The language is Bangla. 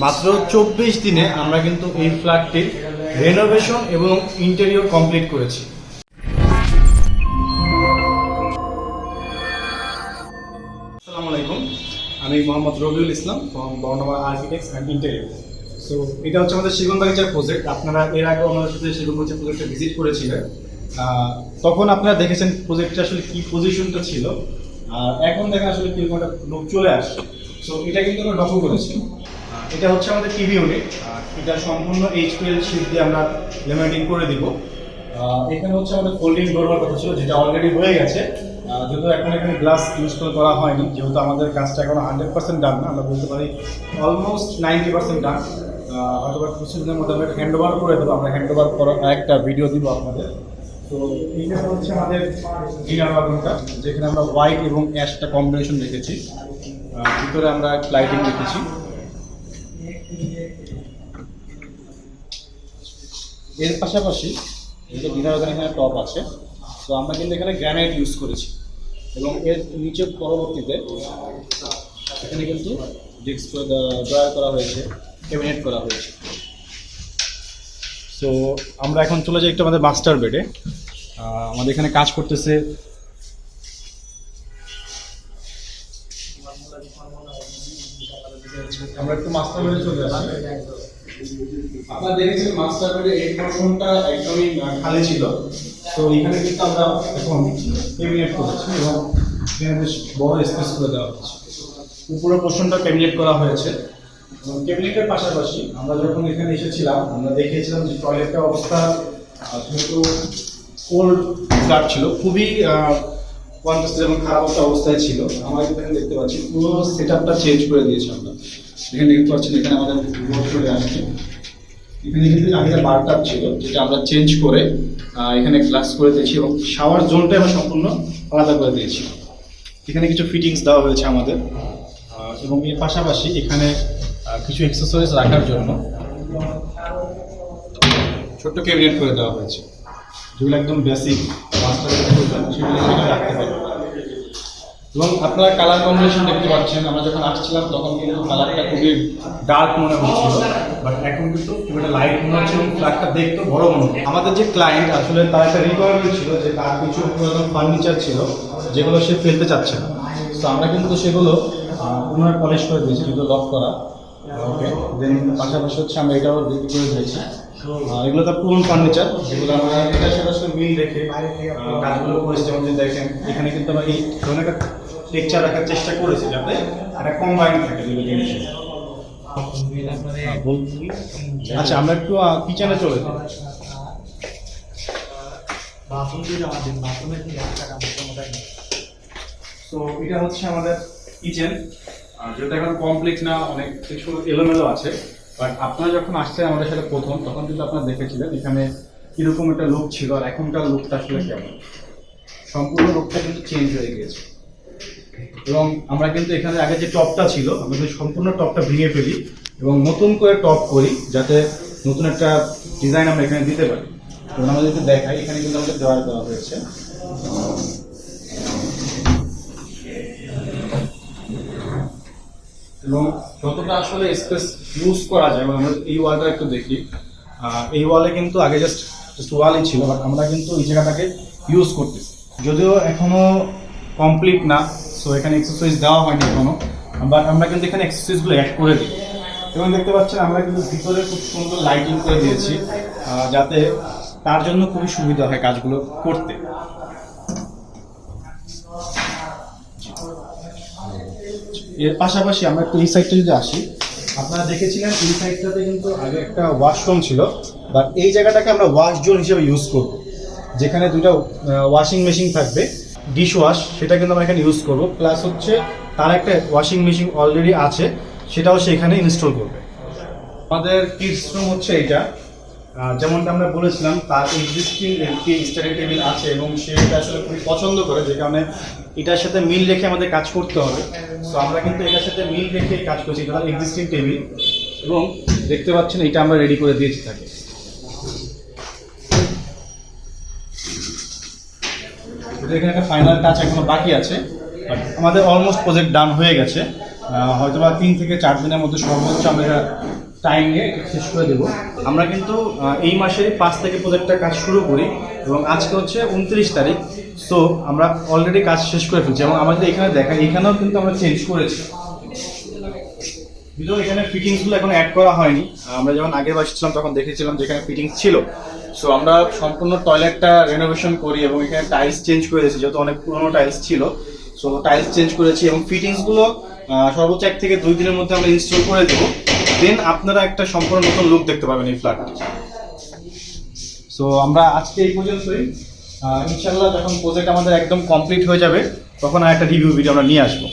মাত্র 24 দিনে আমরা কিন্তু এই ফ্ল্যাটটির রেনোভেশন এবং ইন্টেরিয়র কমপ্লিট করেছি। আসসালামু আলাইকুম, আমি Mohammad Rabiul Islam from Barnama architects and interior. So এটা হচ্ছে আমাদের সেগুনবাগিচার প্রজেক্ট। আপনারা এর আগেও আমাদের সাথে সেগুনবাগিচা প্রজেক্টে ভিজিট করেছিলেন। তখন আপনারা দেখেছেন প্রজেক্টটা আসলে কি পজিশনটা ছিল, আর এখন দেখেন আসলে কিরকম একটা লুক চলে আসছে। সো এটা কিন্তু আমরা ডকু করেছি। এটা হচ্ছে আমাদের টিভি ইউনিট। এটা সম্পূর্ণ HPL শীট দিয়ে আমরা লেমিনেটিং করে দিব। এখানে হচ্ছে আমাদের ফোল্ডিং ডোর হওয়ার কথা ছিল, যেটা অলরেডি হয়ে গেছে। যেহেতু এখন এখানে গ্লাস ইনস্টল করা হয়নি, যেহেতু আমাদের কাজটা এখন 100% ডান না, আমরা বলতে পারি অলমোস্ট 90% ডান। হয়তো কিছুদিনের মধ্যে আমরা হ্যান্ড ওভার করে দেবো। আমরা হ্যান্ড ওভার করার একটা ভিডিও দিব আপনাদের। তো এইখানে হচ্ছে আমাদের ডিনার ওয়াগনটা, যেখানে আমরা হোয়াইট এবং অ্যাশটা কম্বিনেশন রেখেছি। ভিতরে আমরা লাইটিং রেখেছি। এর পাশাপাশি ডিনার ওয়াগন এখানে টপ আছে। তো আমরা কিন্তু এখানে গ্রানাইট ইউজ করেছি, এবং এর নিচে পরবর্তীতে এখানে কিন্তু ডেস্ক ড্রয়ার করা হয়েছে, ক্যাবিনেট করা হয়েছে। সো আমরা এখন চলে যাই একটু আমাদের মাস্টার বেডে। আমাদের এখানে কাজ করতেছে আমরা একটু মাস্টার বেডে চলে আসি। আপনারা দেখেছেন মাস্টার বেডে এই পোর্শনটা একদমই খালি ছিল। তো এখানে কিন্তু আমরা এখন ক্যাবিনেট করেছি, এবং এখানে বেশ বড় স্পেস করে দেওয়া হয়েছে। উপরের পোর্শনটা ক্যাবিনেট করা হয়েছে, এবং ক্যাবিনেটের পাশাপাশি আমরা যখন এখানে এসেছিলাম আমরা দেখিয়েছিলাম যে টয়লেটের অবস্থা যেহেতু ওল্ড ফ্ল্যাট ছিল, খুবই কনজেস্টেড এবং খারাপ একটা অবস্থায় ছিল। আমরা কিন্তু এখানে দেখতে পাচ্ছি পুরো সেট আপটা চেঞ্জ করে দিয়েছি আমরা। এখানে দেখতে পাচ্ছেন এখানে আমাদের বোর্ড চলে আসছে। এখানে কিন্তু আগে বারটাপ ছিল, যেটা আমরা চেঞ্জ করে এখানে গ্লাস করে দিয়েছি, এবং শাওয়ার জোনটা আমরা সম্পূর্ণ আলাদা করে দিয়েছি। এখানে কিছু ফিটিংস দেওয়া হয়েছে আমাদের, এবং এর পাশাপাশি এখানে কিছু অ্যাক্সেসরিজ রাখার জন্য ছোট্ট ক্যাবিনেট করে দেওয়া হয়েছে, যেগুলো একদম বেসিক সেগুলো রাখতে পারবে। এবং আপনারা কালার কম্বিনেশন দেখতে পাচ্ছেন, আমরা যখন আসছিলাম তখন কিন্তু কালারটা খুবই ডার্ক মনে হচ্ছিল, বাট এখন কিন্তু খুব একটা লাইট মনে হচ্ছে, এবং ফ্ল্যাটটা দেখতে বড় মনে হচ্ছে। আমাদের যে ক্লায়েন্ট আসলে তার একটা রিকোয়ারমেন্ট ছিল যে তার কিছু পুরাতন ফার্নিচার ছিল যেগুলো সে ফেলতে চাচ্ছে না। তো আমরা কিন্তু সেগুলো পুনরায় পলিশ করে দিয়েছি, যেগুলো লক করা। ওকে, দেন পাশাপাশি হচ্ছে আমরা এটাও রেডি করে দিয়েছি। এগুলো তার পুরনো ফার্নিচার, যেগুলো আমরা এটার সাথে আসলে মিল রেখে কাজগুলো করেছি। যেমন যদি দেখেন এখানে কিন্তু আমরা এই ধরনের একটা টেক্সচার রাখার চেষ্টা করেছি, যাতে একটা কম্বাইন থাকে দুটো জিনিস। আচ্ছা, আমরা একটু কিচেনে চলে যাই। তো এটা হচ্ছে আমাদের কিচেন, যেটা এখন কমপ্লিট না, অনেক কিছু এলোমেলো আছে। বাট আপনারা যখন আসছেন আমাদের সাথে প্রথম, তখন কিন্তু আপনারা দেখেছিলেন এখানে কিরকম একটা লুক ছিল, আর এখনকার লুকটা আসলে কেমন। সম্পূর্ণ লুকটা কিন্তু চেঞ্জ হয়ে গিয়েছে। এবং আমরা কিন্তু এখানে আগে যে টপটা ছিল, আমরা কিন্তু সম্পূর্ণ টপটা ভেঙে ফেলি এবং নতুন করে টপ করি, যাতে নতুন একটা ডিজাইন আমরা এখানে দিতে পারি। এবং আমরা যদি দেখাই, এখানে কিন্তু আমাদের ড্রয়ার দেওয়া হয়েছে। এবং যতটা আসলে স্পেস ইউজ করা যায়, এবং আমরা এই ওয়ালটা একটু দেখি। এই ওয়ালে কিন্তু আগে জাস্ট ওয়ালই ছিল, বাট আমরা কিন্তু এই জায়গাটাকে ইউজ করতেছি, যদিও এখনো কমপ্লিট না। সো এখানে এক্সারসাইজ দেওয়া হয়নি এখনো, বাট আমরা কিন্তু এখানে এক্সারসাইজগুলো অ্যাড করে দিই। এবং দেখতে পাচ্ছেন আমরা কিন্তু ভিতরে খুব সুন্দর লাইটিং করে দিয়েছি, যাতে তার জন্য খুবই সুবিধা হয় কাজগুলো করতে। এর পাশাপাশি আমরা একটু এই সাইডটা যদি আসি, আপনারা দেখেছিলেন এই সাইডটাতে কিন্তু আগে একটা ওয়াশরুম ছিল, বাট এই জায়গাটাকে আমরা ওয়াশ জোন হিসেবে ইউজ করব, যেখানে দুটো ওয়াশিং মেশিন থাকবে, ডিশ ওয়াশ, সেটা কিন্তু আমরা এখানে ইউজ করব। প্লাস হচ্ছে তার একটা ওয়াশিং মেশিন অলরেডি আছে, সেটাও সে এখানে ইনস্টল করবে। আমাদের কিডস রুম হচ্ছে এইটা। যেমনটা আমরা বলেছিলাম, তার এক্সিস্টিং একটি স্টাডি টেবিল আছে, এবং সে এটা আসলে খুবই পছন্দ করে, যে কারণে এটার সাথে মিল রেখে আমাদের কাজ করতে হবে। সো আমরা কিন্তু এটার সাথে মিল রেখে কাজ করছি, এটা এক্সিস্টিং টেবিল। এবং দেখতে পাচ্ছেন এটা আমরা রেডি করে দিয়েছি তাকে। এখানে একটা ফাইনাল টাচ এখনো বাকি আছে, বাট আমাদের অলমোস্ট প্রজেক্ট ডান হয়ে গেছে। হয়তো বা 3 থেকে 4 দিনের মধ্যে সর্বোচ্চ আমরা টাইম নিয়ে এটা শেষ করে দেবো। আমরা কিন্তু এই মাসের 5 থেকে প্রজেক্টটা কাজ শুরু করি এবং আজকে হচ্ছে 29 তারিখ। সো আমরা অলরেডি কাজ শেষ করে ফেলছি এবং আমাদের এখানে দেখা এখানেও কিন্তু আমরা চেঞ্জ করেছি, যদিও এখানে ফিটিংসগুলো এখন অ্যাড করা হয়নি। আমরা যখন আগের বার ছিলাম তখন দেখেছিলাম যেখানে ফিটিংস ছিল। সো আমরা সম্পূর্ণ টয়লেটটা রেনোভেশন করি এবং এখানে টাইলস চেঞ্জ করে দিয়েছি, যেহেতু অনেক পুরোনো টাইলস ছিল। সো টাইলস চেঞ্জ করেছি এবং ফিটিংসগুলো সর্বোচ্চ 1 থেকে 2 দিনের মধ্যে আমরা ইনস্টল করে দেবো। দেন আপনারা একটা সম্পূর্ণ নতুন লুক দেখতে পাবেন এই ফ্ল্যাটে। সো আমরা আজকে এই পর্যন্তই। ইনশাল্লাহ যখন প্রজেক্ট আমাদের একদম কমপ্লিট হয়ে যাবে তখন আর একটা রিভিউ ভিডিও আমরা নিয়ে আসবো।